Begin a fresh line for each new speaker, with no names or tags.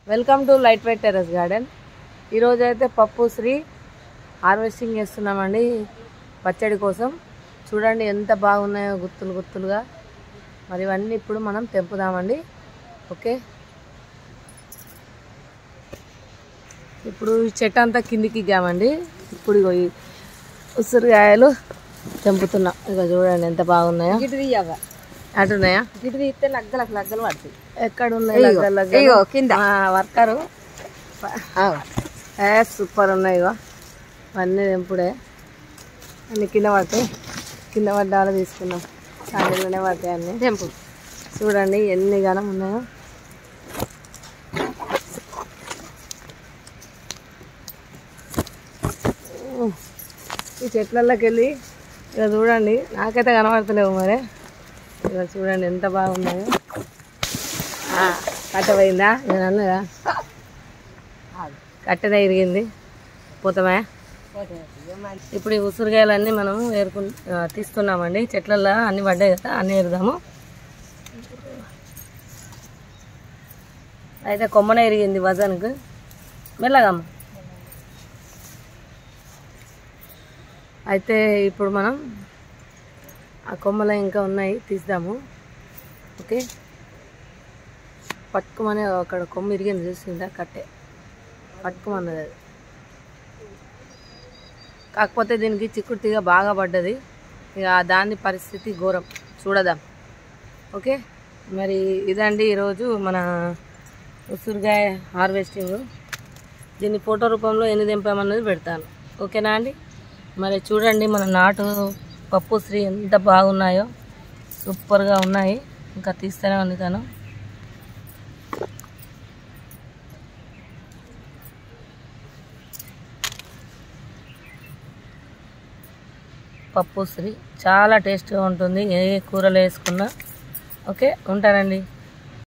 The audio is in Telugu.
Welcome to light weight terrace garden. ఈరోజు అయితే పప్పు శ్రీ హార్వెస్టింగ్ చేస్తున్నామండి పచ్చడి కోసం. చూడండి ఎంత బాగున్నాయో గుత్తులు గుత్తులుగా. మరి ఇవన్నీ ఇప్పుడు మనం తెంపుదామండి. ఓకే, ఇప్పుడు ఈ చెట్టు అంతా కిందికి ఇగ్గామండి. ఇప్పుడు ఇగో ఈ ఉసిరికాయలు తెంపుతున్నాం. ఇక చూడండి ఎంత బాగున్నాయో. అటున్నాయా?
గిడి తీస్తే లగ్గలకు లగ్గలు పడుతుంది.
ఎక్కడ ఉన్నాయి
కింద
వర్కరు? సూపర్ ఉన్నాయి. ఇగో అన్నీ తెంపుడే, అన్ని కింద పడతాయి. కింద పడ్డాలో తీసుకున్నాం, సాయంలోనే పడతాయి అన్నీ.
తెంపు
చూడండి ఎన్ని గనం ఉన్నాయో. ఈ చెట్లలోకి వెళ్ళి ఇక చూడండి, నాకైతే కనబడతలేవు మరి. ఇక చూడండి ఎంత బాగున్నాయో. కట్టపోయిందా? నేను అన్నదా కట్టెనే ఇరిగింది, పోతామా? ఇప్పుడు ఈ ఉసిరికాయలన్నీ మనము తీస్తున్నామండి. చెట్లల్లో అన్నీ పడ్డాయి కదా, అన్నీ ఎరుదాము. అయితే కొమ్మనే ఇరిగింది వజన్కు. మెల్లగమ్మ. అయితే ఇప్పుడు మనం ఆ కొమ్మలు ఇంకా ఉన్నాయి, తీద్దాము. ఓకే, పట్టుకోమని అక్కడ కొమ్మ ఇరిగింది చూసిందా, కట్టే పట్టుకోమన్నది అది. కాకపోతే దీనికి చిక్కుడు తీగ బాగా పడ్డది. ఇక దాని పరిస్థితి ఘోరం, చూడదాం. ఓకే, మరి ఇదండి ఈరోజు మన ఉసిరికాయ హార్వెస్టింగ్. దీన్ని ఫోటో రూపంలో ఎన్ని తెంపామన్నది పెడతాను. ఓకేనా అండి? మరి చూడండి మన నాటు పప్పు శ్రీ ఎంత బాగున్నాయో, సూపర్గా ఉన్నాయి. ఇంకా తీస్తూనే ఉంది తను. పప్పు శ్రీ చాలా టేస్ట్గా ఉంటుంది, ఏ కూరలో వేసుకున్నా. ఓకే, ఉంటానండి.